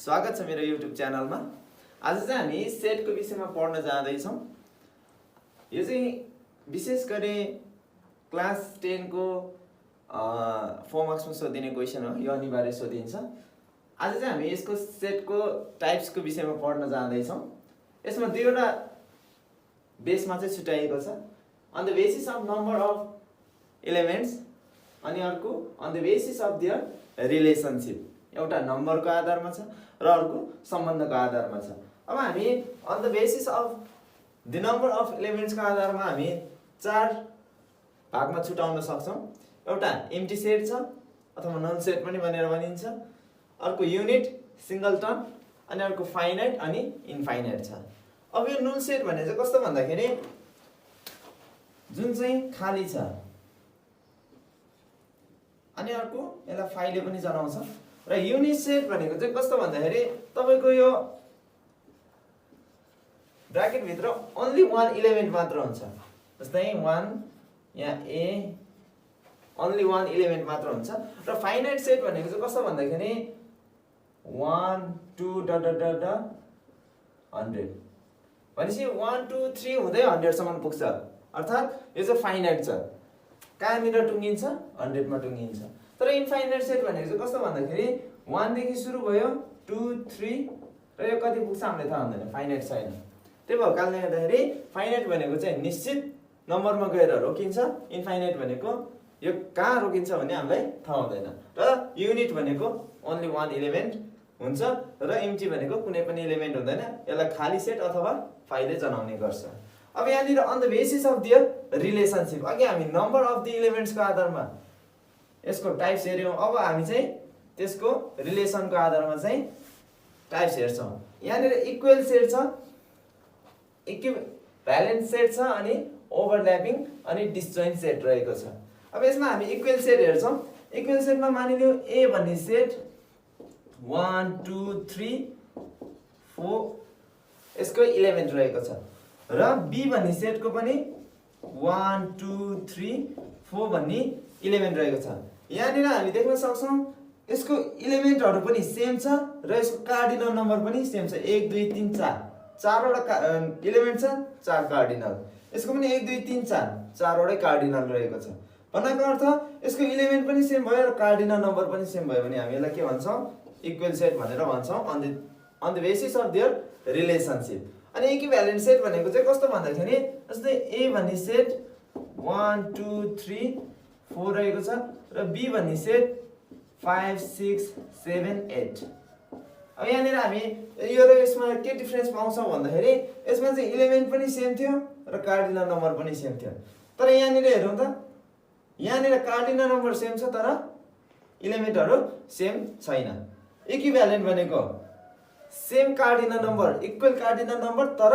स्वागत छ मेरो YouTube च्यानलमा। आज चाहिँ हामी सेटको विषयमा पढ्न जाँदै छौं। यो चाहिँ विशेष गरी क्लास 10 को 4 मार्क्समा सोधिने क्वेशन हो। यो अनिवार्य सोधिन्छ। आज चाहिँ हामी यसको सेटको टाइप्सको विषयमा पढ्न जाँदै छौं। यसमा दुईवटा बेसमा चाहिँ छुट्याइएको छ। On the basis of number of elements अनि अर्को on the basis of their relationship. एउटा नम्बरको आधारमा छ र अर्को सम्बन्धको आधारमा छ। अब हामी on the basis of the number of एलिमेन्ट्सको आधारमा हामी चार भागमा छुटाउन सक्छौं। एउटा एम्प्टी सेट छ अथवा नन सेट पनि भनेर भनिन्छ, अर्को युनिट, सिंगलटन अनि अर्को फाइनाइट अनि इन्फाइनाइट छ। अब यो नन सेट भने चाहिँ कस्तो भन्दाखेरि जुन चाहिँ खाली छ अनि अर्को यसलाई फाइलले पनि जनाउँछ। र युनिट सेट भनेको चाहिँ कस्तो भन्दाखेरि तपाईको यो ब्राकेट भित्र ओन्ली वान एलिमेन्ट मात्र हुन्छ। जस्तै 1 यहाँ ए ओन्ली वान एलिमेन्ट मात्र हुन्छ। र फाइनाइट सेट भनेको चाहिँ कस्तो भन्दाखेरि 1 2 डट डट डट 100 भनेपछि 1 2 3 हुँदै 100 सम्म पुग्छ। अर्थात् यो चाहिँ फाइनाइट छ। कहाँनिर टुङ्गिन्छ? 100 मा टुङ्गिन्छ। तर इन्फाइनाइट सेट भनेको चाहिँ कस्तो भन्दाखेरि 1 देखि सुरु भयो 2 3 र यो कति पुग्छ हामीले थाहा हुँदैन, फाइनाइट छैन। त्यही भएर कारणले गर्दाखेरि फाइनाइट भनेको चाहिँ निश्चित नम्बरमा गएर रोकिन्छ, इन्फाइनाइट भनेको यो कहाँ रोकिन्छ भन्ने हामीलाई थाहा हुँदैन। र युनिट भनेको ओन्ली वान एलिमेन्ट हुन्छ र एम्प्टी भनेको कुनै पनि एलिमेन्ट हुँदैन। यसलाई खाली सेट अथवा फाइलले जनाउने गर्छ। अब यहाँनिर on the basis of their relationship, अघि हामी नम्बर अफ द एलिमेन्ट्सको आधारमा यसको टाइप्स हेर्यौं। अब हामी चाहिँ त्यसको रिलेसनको आधारमा चाहिँ टाइप्स हेर्छौं। यहाँनिर इक्वल सेट छ, इक्विभ्यालेन्ट सेट छ अनि ओभरल्यापिङ अनि डिसजोइन्ट सेट रहेको छ। अब यसमा हामी इक्वल सेट हेर्छौं। इक्वल सेटमा मानिलियौ ए भन्ने सेट 1 2 3 4 यसको एलिमेन्ट रहेको छ र बी भन्ने सेटको पनि 1 2 3 4 भन्ने एलिमेन्ट रहेको छ। यहाँनिर हामी देख्न सक्छौं यसको एलिमेन्टहरु पनि सेम छ र यसको कार्डिनल नम्बर पनि सेम छ। 1 2 3 4 चारवटा एलिमेन्ट छ, चार कार्डिनल। यसको पनि 1 2 3 4 चारवटै कार्डिनल रहेको छ। भन्नको अर्थ यसको एलिमेन्ट पनि सेम भयो र कार्डिनल नम्बर पनि सेम भयो भने हामी यसलाई के भन्छौं? इक्वल सेट भनेर भन्छौं on the basis of their relationship. अनि इक्विभ्यालेन्ट सेट भनेको चाहिँ कस्तो भन्दाखेरि जस्तै ए भन्ने सेट 1 2 3 4 रहेको छ र बी भन्ने सेट 5 6 7 8। अब यहाँनिर हामी यो र यसमा के डिफरेन्स पाउँछौं भन्दाखेरि यसमा चाहिँ एलिमेन्ट पनि सेम थियो र कार्डिनल नम्बर पनि सेम थियो। तर यहाँनिर हेरौँ त, यहाँनिर कार्डिनल नम्बर सेम छ तर एलिमेन्टहरु सेम छैन। इक्विभ्यालेन्ट भनेको same cardinal number, equal cardinal number तर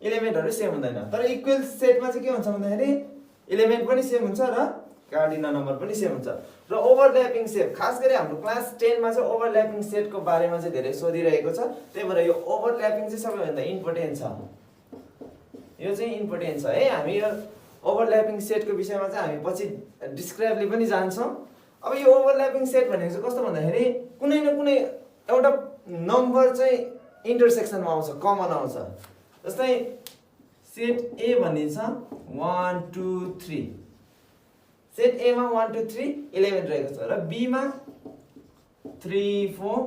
एलिमेन्टहरु सेम हुँदैन। तर इक्वल सेटमा चाहिँ के हुन्छ भन्दाखेरि एलिमेन्ट पनि सेम हुन्छ र कार्डिनल नम्बर पनि सेम हुन्छ। र ओभरल्यापिङ सेट, खास गरी हाम्रो क्लास 10 मा चाहिँ ओभरल्यापिङ सेटको बारेमा चाहिँ धेरै सोधिरहेको छ। त्यही भएर यो ओभरल्यापिङ चाहिँ सबैभन्दा इम्पोर्टेन्ट छ। यो चाहिँ इम्पोर्टेन्ट छ है। हामी यो ओभरल्यापिङ सेटको विषयमा चाहिँ हामी पछि डिस्क्राइबली पनि जान्छौं। अब यो ओभरल्यापिङ सेट भनेको चाहिँ कस्तो भन्दाखेरि कुनै न कुनै एउटा नम्बर चाहिँ इन्टरसेक्सनमा आउँछ, कमन आउँछ। जस्तै सेट ए भन्ने छ 1 2 3, सेट ए मा 1 2 3 एलिमेन्ट रहेको छ र बी मा 3 4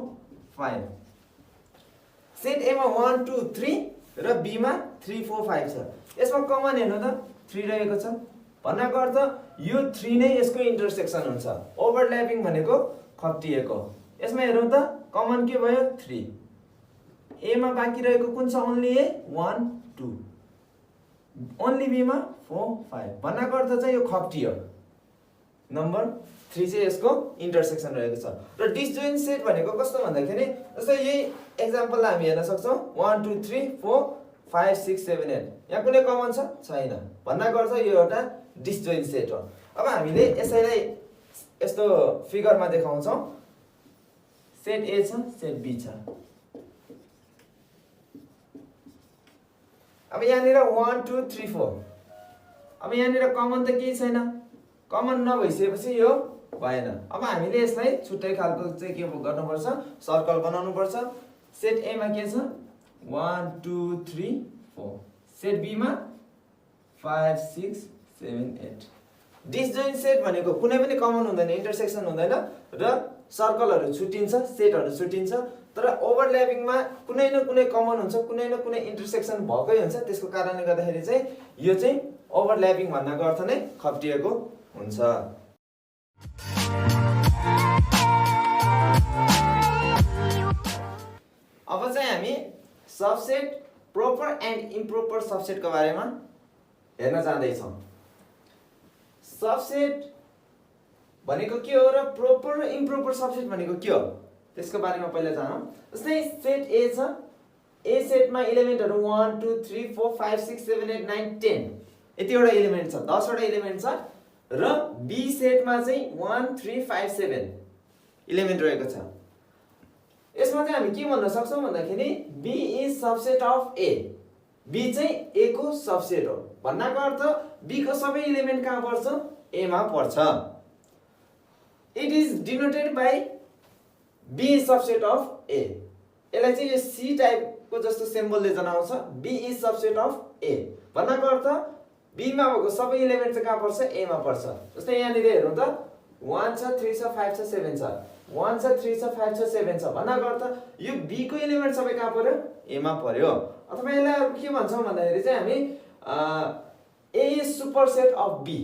5। सेट ए मा 1 2 3 र बी मा 3 4 5 छ। यसमा कमन हेर्नु त 3 रहेको छ। भन्नको अर्थ यो 3 नै यसको इन्टरसेक्सन हुन्छ। ओभरल्यापिङ भनेको खप्टिएको। यसमा हेरौँ त कमन के भयो? 3। ए मा बाँकी रहेको कुन छ? ओन्ली ए 1 2, ओन्ली बी मा 4 5। भन्नको अर्थ चाहिँ यो खप्टियो। नम्बर 3 चाहिँ यसको इन्टरसेक्सन रहेको छ। र डिसजोइन्ट सेट भनेको कस्तो भन्दाखेरि जस्तै यही एक्जाम्पललाई हामी हेर्न सक्छौं 1 2 3 4 5 6 7 8। यहाँ कुनै कमन छ? छैन। भन्नको अर्थ यो एउटा डिसजोइन्ट सेट हो। अब हामीले यसैलाई यस्तो फिगरमा देखाउँछौं। सेट ए छ, सेट बी छ। अब यहाँनिर 1 2 3 4। अब यहाँनिर कमन त केही छैन। कमन नभइसकेपछि यो भएन। अब हामीले यसलाई छुट्टै खालको चाहिँ के गर्नुपर्छ, सर्कल बनाउनुपर्छ। सेट ए मा के छ 1 2 3 4, सेट बी मा 5 6 7 8। डिसजोइन्ट सेट भनेको कुनै पनि कमन हुँदैन, इन्टरसेक्सन हुँदैन र सर्कलहरू छुट्टिन्छ, सेटहरू छुट्टिन्छ। तर ओभरल्यापिङमा कुनै न कुनै कमन हुन्छ, कुनै न कुनै इन्टरसेक्सन भएकै हुन्छ। त्यसको कारणले गर्दाखेरि चाहिँ यो चाहिँ ओभरल्यापिङ भन्नको अर्थ नै खप्टिएको हुन्छ। अब चाहिँ हामी सबसेट प्रोपर एन्ड इम्प्रोपर सबसेटको बारेमा हेर्न जाँदैछौँ। सबसेट भनेको के हो र प्रोपर र इम्प्रोपर सबसेट भनेको के हो त्यसको बारेमा पहिला जानौँ। जस्तै सेट ए छ, ए सेटमा इलिमेन्टहरू 1 2 3 4 5 6 7 8 9 10 यतिवटा इलिमेन्ट छ, 10 वटा इलिमेन्ट छ। र बी सेटमा चाहिँ 1 3 5 7 इलिमेन्ट रहेको छ। यसमा चाहिँ हामी के भन्न सक्छौँ भन्दाखेरि B is subset of A, B चाहिँ ए को सबसेट हो भन्नको अर्थ बी को सबै इलिमेन्ट कहाँ पर्छ, ए मा पर्छ। It is denoted by B is subset of A. यसलाई चाहिँ यो सी टाइपको जस्तो सिम्बलले जनाउँछ, B is subset of A भन्नको अर्थ बी मा भएको सबै इलिमेन्ट चाहिँ कहाँ पर्छ, ए मा पर्छ। जस्तै यहाँनिर हेरौँ त 1 छ 3 छ 5 छ 7 छ, 1 छ 3 छ 5 छ 7 छ भन्नको अर्थ यो बी को इलिमेन्ट सबै कहाँ पर्यो, ए मा पर्यो। अथवा यसलाई के भन्छौँ भन्दाखेरि चाहिँ हामी ए इज सुपरसेट अफ बी,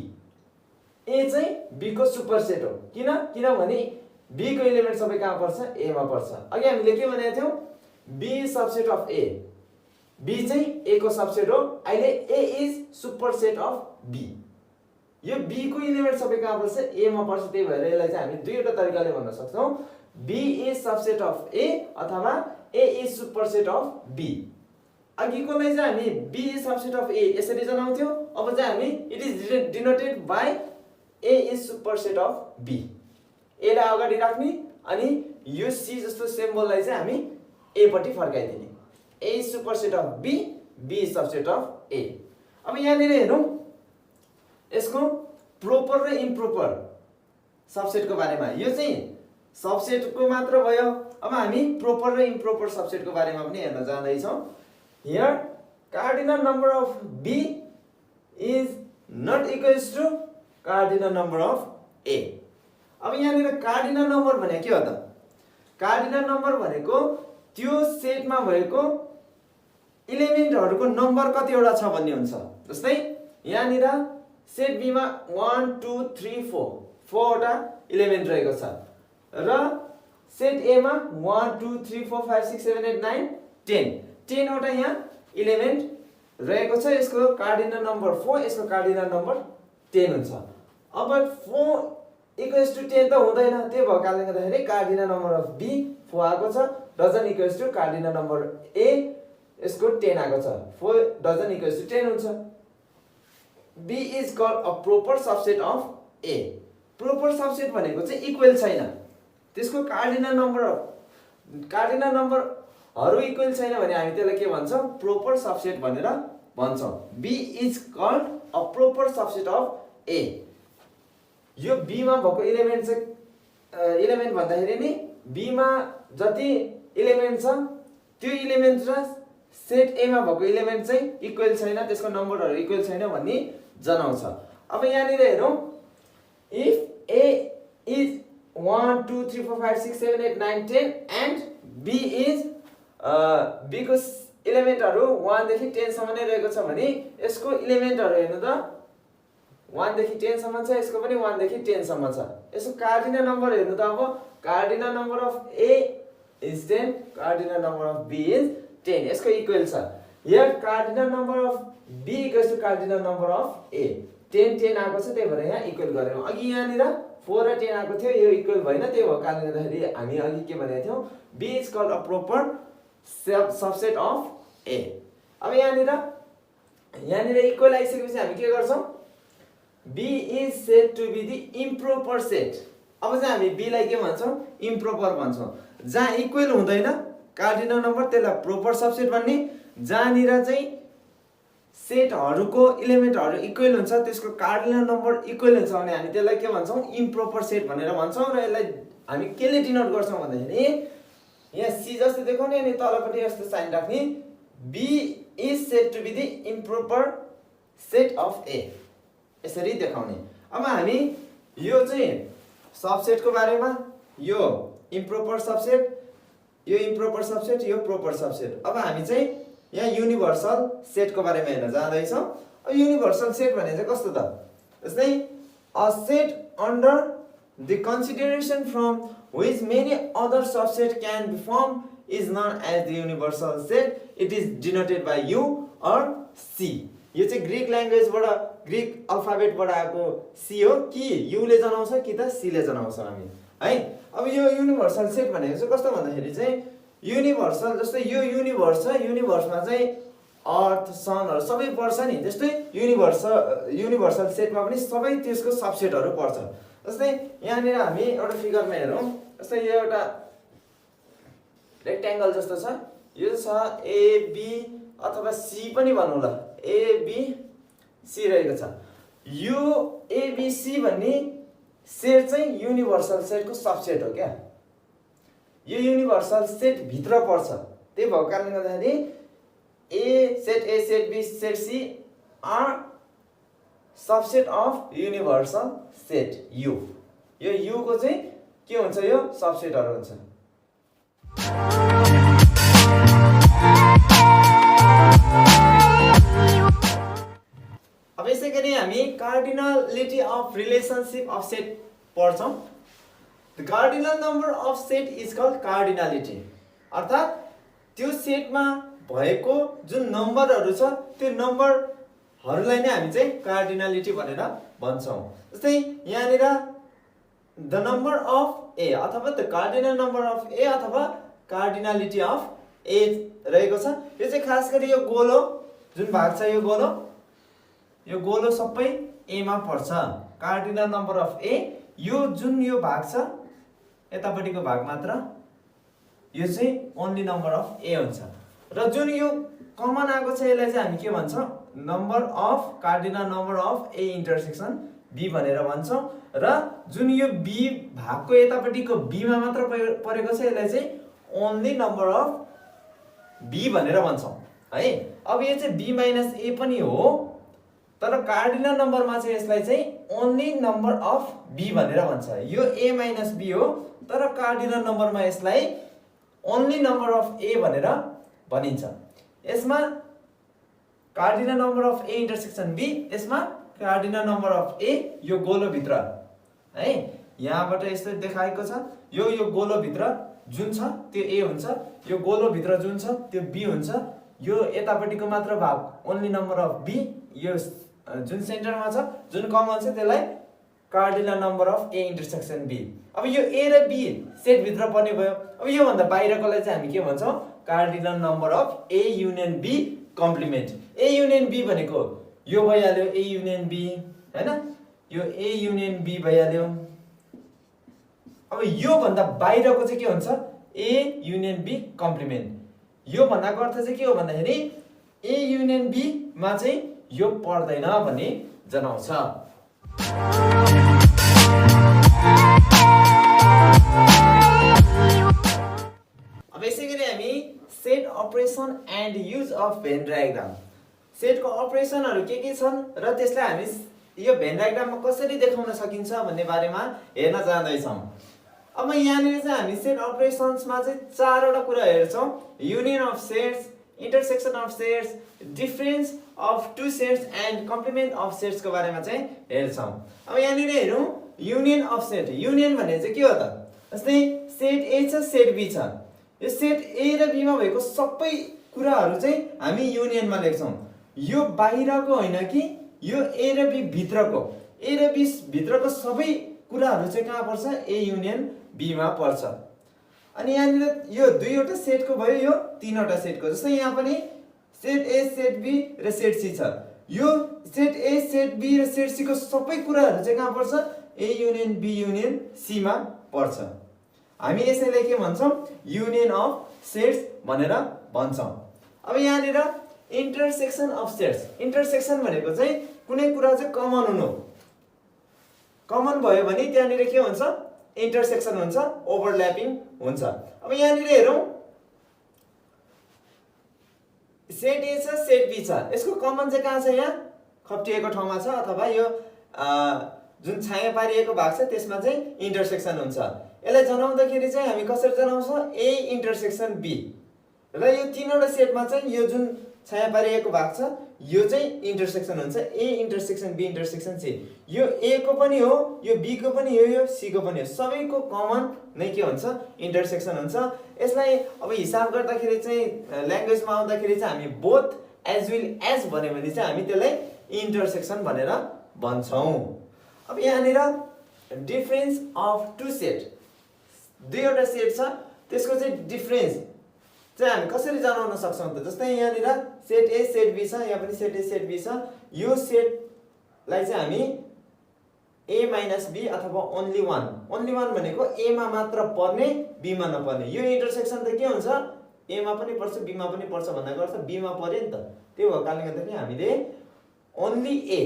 ए चाहिँ बी को सुपरसेट हो। किनभने बी को इलिमेन्ट सबै कहाँ पर्छ, ए मा पर्छ। अघि हामीले के भनेको थियौँ, B is subset of A, B चाहिँ ए को सबसेट हो। अहिले A is superset of B, यो बी को इलिमेन्ट सबै कहाँ पर्छ, ए मा पर्छ। त्यही भएर यसलाई चाहिँ हामी दुईवटा तरिकाले भन्न सक्छौँ, B is subset of A अथवा A is superset of B. अघिकोलाई चाहिँ हामी B is subset of A यसरी जनाउँथ्यौँ। अब चाहिँ हामी it is denoted by A is superset of B, A लाई अगाडि राख्ने अनि यो सी जस्तो सिम्बललाई चाहिँ हामी ए पट्टि फर्काइदिने। A is superset of B, B is subset of A. अब यहाँनिर हेरौँ यसको प्रोपर र इम्प्रोपर सबसेटको बारेमा। यो चाहिँ सबसेटको मात्र भयो। अब हामी प्रोपर र इम्प्रोपर सबसेटको बारेमा पनि हेर्न जाँदैछौँ। Here cardinal number of B is not equals to cardinal number of A. अब यहाँनिर कार्डिनल नम्बर भनेको के हो त, कार्डिनल नम्बर भनेको त्यो सेटमा भएको इलिमेन्टहरूको नम्बर कतिवटा छ भन्ने हुन्छ। जस्तै यहाँनिर सेट बी मा 1 2 3 4 4वटा इलिमेन्ट रहेको छ र सेट ए मा 1 2 3 4 5 6 7 8 9 10 10वटा यहाँ इलिमेन्ट रहेको छ। यसको कार्डिनल नम्बर 4, यसको कार्डिनल नम्बर 10 हुन्छ। अब 4 इक्वल्स टु 10 त हुँदैन, त्यो भएको कारणले गर्दाखेरि कार्डिनल नम्बर अफ बी 4 आएको छ। Dozen equals to cardinal number A, यसको 10 आएको छ। 4 डजन इक्वल्स टु 10 हुन्छ। B is called a proper subset of A. Proper subset भनेको चाहिँ इक्वल छैन, त्यसको कार्डिनल नम्बरहरू इक्वल छैन भने हामी त्यसलाई के भन्छौँ, प्रोपर सबसेट भनेर भन्छौँ। B is called a proper subset of A. यो बी मा भएको इलिमेन्ट चाहिँ इलिमेन्ट भन्दाखेरि नि बी मा जति इलिमेन्ट छ त्यो इलिमेन्ट र सेट ए मा भएको इलिमेन्ट चाहिँ इक्वल छैन, त्यसको नम्बरहरू इक्वल छैन भन्ने जनाउँछ। अब यहाँनिर हेरौँ, if A is 1 2 3 4 5 6 7 8 9 10 and be is be को इलिमेन्टहरू 1 देखि 10 सम्म नै रहेको छ भने यसको इलिमेन्टहरू हेर्नु त 1 देखि 10 सम्म छ, यसको पनि 1 देखि 10 सम्म छ। यसको कार्डिनल नम्बर हेर्नु त अब cardinal number of A is 10, cardinal number of B is 10, यसको इक्वल छ। Here cardinal number of B equals to cardinal number of A. 10 10 आएको छ, त्यही भएर यहाँ इक्वल गऱ्यौँ। अघि यहाँनिर 4 र 10 आएको थियो, यो इक्वल भएन, त्यही भएको कारणले गर्दाखेरि हामी अघि के भनेको थियौँ, B is called a proper subset of A. अब यहाँनिर इक्वल आइसकेपछि हामी के गर्छौँ, B is said to be the improper set. अब चाहिँ हामी बी लाई के भन्छौँ, इम्प्रोपर भन्छौँ। जहाँ इक्वल हुँदैन कार्डिनल नम्बर त्यसलाई प्रोपर सबसेट भन्ने, जहाँनिर चाहिँ सेटहरुको इलिमेन्टहरु इक्वल हुन्छ, त्यसको कार्डिनल नम्बर इक्वल हुन्छ भने हामी त्यसलाई के भन्छौं? इम्प्रोपर सेट भनेर भन्छौं। र यसलाई हामी केले डिनोट गर्छौं भन्दाखेरि यहाँ सी जस्तो देखाउने अनि तलपट्टि यस्तो साइन राख्ने, B is said to be the improper set of A, यसरी देखाउने। अब हामी यो चाहिँ सबसेटको बारेमा, यो इम्प्रोपर सबसेट, यो इम्प्रोपर सबसेट, यो प्रोपर सबसेट। अब हामी चाहिँ यहाँ युनिभर्सल सेटको बारेमा हेर्न जाँदैछौँ। अब युनिभर्सल सेट भने चाहिँ कस्तो त? जस्तै a set under the consideration from which many other subset can be form is known as the universal set. It is denoted by U or C. यो चाहिँ ग्रीक ल्याङ्ग्वेजबाट, ग्रीक अल्फाबेटबाट आएको सी हो कि युले जनाउँछ कि त सीले जनाउँछ हामी है। अब यो युनिभर्सल सेट भनेको चाहिँ कस्तो भन्दाखेरि चाहिँ युनिभर्सल, जस्तै यो युनिभर्स छ, युनिभर्समा चाहिँ अर्थ सनहरु सबै पर्छ नि, त्यस्तै युनिभर्सल सेटमा पनि सबै त्यसको सबसेटहरु पर्छ। जस्तै यहाँनिर हामी एउटा फिगरमा हेरौँ, जस्तै यो एउटा रेक्ट्याङ्गल जस्तो छ, यो छ ए बी अथवा सी पनि भनौँ ल, ए बी सी रहेको छ। यो ए बी सी भन्ने सेट चाहिँ युनिभर्सल सेटको सबसेट हो क्या। यो युनिभर्सल सेट भित्र पर्छ। त्यही भएको कारणले गर्दाखेरि A set B set C are subset of universal set U. यो यु को चाहिँ के हुन्छ? यो सबसेटहरु हुन्छ। अब यसै गरी हामी cardinality of relationship of set पढ्छौं। The cardinal number of set is called cardinality। अर्थात् त्यो सेटमा भएको जुन नम्बरहरु छ त्यो नम्बरहरुलाई नै हामी चाहिँ कार्डिनलिटी भनेर भन्छौं। जस्तै यहाँनिर द नम्बर अफ ए अथवा the cardinal number of A अथवा कार्डिनलिटी अफ ए रहेको छ। यो चाहिँ खास गरी यो गोलो जुन भाग छ, यो गोलो सबै ए मा पर्छ। कार्डिनल नम्बर अफ ए, यो जुन यो भाग छ यतापट्टिको भाग मात्र, यो चाहिँ ओन्ली नम्बर अफ ए हुन्छ। र जुन यो कमन आएको छ यसलाई चाहिँ हामी के भन्छौं? Number of cardinal number of A intersection B भनेर भन्छौं। र जुन यो बी भागको यतापट्टिको बी मा मात्र परेको छ यसलाई चाहिँ ओन्ली नम्बर अफ बी भनेर भन्छौं है। अब यो चाहिँ बी माइनस ए पनि हो, तर कार्डिनल नम्बरमा चाहिँ यसलाई चाहिँ ओन्ली नम्बर अफ बी भनेर भन्छ। यो ए माइनस बी हो, तर कार्डिनल नम्बरमा यसलाई ओन्ली नम्बर अफ ए भनेर भनिन्छ। यसमा cardinal number of A intersection B, यसमा कार्डिनल नम्बर अफ ए यो गोलो भित्र है, यहाँबाट यस्तो देखाएको छ। यो गोलो भित्र जुन छ त्यो ए हुन्छ, यो गोलो भित्र जुन छ त्यो बी हुन्छ। यो यतापट्टिको मात्र भाग ओन्ली नम्बर अफ बी, यो जुन सेन्टरमा छ जुन कमन छ त्यसलाई cardinal number of A intersection B. अब यो ए र बी सेट भित्र पर्ने भयो। अब यो भन्दा बाहिरकोलाई चाहिँ हामी के भन्छौं? Cardinal number of A union B complement. A union B भनेको यो भइहाल्यो, ए युनियन बी हैन, यो ए युनियन बी भइहाल्यो। अब यो भन्दा बाहिरको चाहिँ के हुन्छ? A union B complement. यो भन्दाको अर्थ चाहिँ के हो भन्दाखेरि ए युनियन बी मा चाहिँ यो पर्दैन भन्ने जनाउँछ। अब यसै गरी हामी set operation and use of van diagram, सेटको अपरेसनहरु के छन् र त्यसलाई हामी यो भेन डायग्राममा कसरी देखाउन सकिन्छ भन्ने बारेमा हेर्न जाँदैछौँ। अब यहाँनिर चाहिँ हामी सेट अपरेसन्समा चाहिँ चारवटा कुरा हेर्छौँ। Union of sets, intersection of sets, difference of two sets and complement of sets को बारे में हेर्छौं। अब यहाँनिर हेरौं युनियन अफ सेट। युनियन भने चाहिँ के हो त? जस्तै सेट ए छ, सेट बी छ। यो सेट ए र बी मा भएको सबै कुराहरु चाहिँ हामी युनियनमा लेख्छौं। यो बाहिरको हैन कि यो ए र बी भित्रको, ए र बी भित्रको सबै कुराहरु चाहिँ कहाँ पर्छ? ए युनियन बी मा पर्छ। अनि यहाँनिर यो दुईवटा सेटको भयो, यो तीनवटा सेटको। जस्तै यहाँ पनि सेट ए, सेट बी र सेट सी छ। यो सेट ए, सेट बी र सेट सी को सबै कुराहरु चाहिँ कहाँ पर्छ? A union B union C मा पर्छ। हामी यसैलाई के भन्छौं? युनियन अफ सेट्स भनेर भन्छौं। अब यहाँनिर इन्टरसेक्सन अफ सेट्स। इन्टरसेक्सन भनेको चाहिँ कुनै कुरा चाहिँ कमन हुनु, कमन भयो भने त्यहाँनिर के हुन्छ, इन्टरसेक्सन हुन्छ, ओभरल्यापिङ हुन्छ। अब यहाँनिर हेरौँ, सेट ए छ सेट बी छ, यसको कमन चाहिँ कहाँ छ, यहाँ खप्टिएको ठाउँमा छ अथवा यो जुन छाया पारिएको भाग छ त्यसमा चाहिँ इन्टरसेक्सन हुन्छ। यसलाई जनाउँदाखेरि चाहिँ हामी कसरी जनाउँछौँ, ए इन्टरसेक्सन बी, र यो तीनवटा सेटमा चाहिँ यो जुन छाया पारिएको भाग छ यो चाहिँ इन्टरसेक्सन हुन्छ, A intersection B intersection C. यो ए को पनि हो, यो बी को पनि हो, यो सी को पनि हो, सबैको कमन नै के हुन्छ, इन्टरसेक्सन हुन्छ। यसलाई अब हिसाब गर्दाखेरि चाहिँ ल्याङ्ग्वेजमा आउँदाखेरि चाहिँ हामी बोथ एज विल एज भन्यो भने चाहिँ हामी त्यसलाई इन्टरसेक्सन भनेर भन्छौँ। अब यहाँनिर डिफरेन्स अफ टु सेट, दुईवटा सेट छ त्यसको चाहिँ डिफरेन्स चाहिँ हामी कसरी जनाउन सक्छौँ त, जस्तै यहाँनिर सेट ए सेट बी छ, यहाँ पनि सेट ए सेट बी छ, यो सेटलाई चाहिँ हामी ए माइनस बी अथवा ओन्ली वान, ओन्ली वान भनेको ए मा मात्र पर्ने बी मा नपर्ने, यो इन्टरसेक्सन त के हुन्छ, ए मा पनि पर्छ बी मा पनि पर्छ भन्नाको अर्थ बी मा पर्यो नि त, त्यो भएको कारणले गर्दाखेरि हामीले ओन्ली ए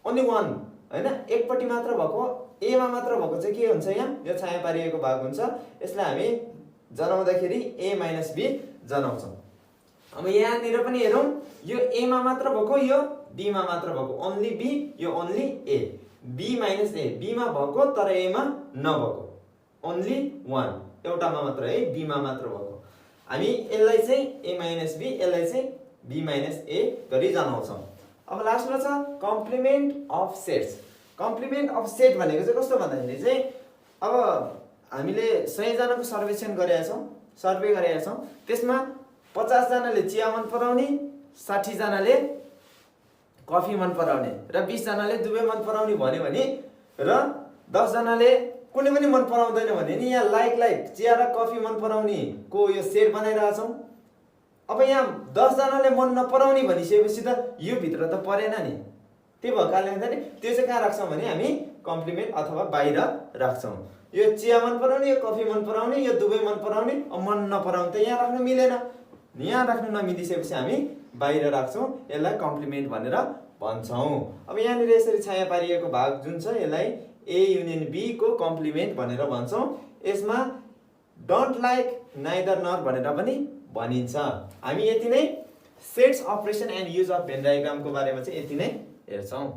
ओन्ली वान हैन, एकपट्टि मात्र भएको ए मा मात्र भएको चाहिँ के हुन्छ, यहाँ यो छाया पारिएको भाग हुन्छ, यसलाई हामी जनाउँदाखेरि ए माइनस बी जनाउँछौँ। अब यहाँनिर पनि हेरौँ, यो ए मा मात्र भएको, यो बी मा मात्र भएको, ओन्ली बी, यो only A, B minus A, B मा भएको तर ए मा नभएको, ओन्ली वान, एउटामा मात्र है, बी मा मात्र भएको, हामी यसलाई चाहिँ ए माइनस बी, यसलाई चाहिँ बी माइनस ए गरी जनाउँछौँ। अब लास्टमा छ complement of sets. Complement of set भनेको चाहिँ कस्तो भन्दाखेरि चाहिँ अब हामीले 100 जनाको सर्वेक्षण गरेका छौँ, सर्वे गरेका छौँ, त्यसमा 50 जनाले चिया मन पराउने, 60 जनाले कफी मन पराउने र 20 जनाले दुवै मन पराउने भन्यो भने, र 10 जनाले कुनै पनि मन पराउँदैन भने नि यहाँ लाइक चिया र कफी मन पराउने को यो सेट बनाइरहेका छौँ। अब यहाँ 10 जनाले मन नपराउने भनिसकेपछि त यो भित्र त परेन नि, त्यही भएको कारणले गर्दा नि त्यो चाहिँ कहाँ राख्छौँ भने हामी कम्प्लिमेन्ट अथवा बाहिर राख्छौँ। यो चिया मन पराउने, यो कफी मन पराउने, यो दुवै मन पराउने, मन नपराउने त यहाँ राख्नु मिलेन, यहाँ राख्नु नमिलिसकेपछि हामी बाहिर राख्छौँ, यसलाई कम्प्लिमेन्ट भनेर भन्छौँ। अब यहाँनिर यसरी छाया पारिएको भाग जुन छ यसलाई ए युनियन बी को कम्प्लिमेन्ट भनेर भन्छौँ। यसमा डोन्ट लाइक नाइदर नर भनेर पनि भनिन्छ। हामी यति नै sets operation and use of Venn डायग्रामको बारेमा चाहिँ यति नै हेर्छौँ।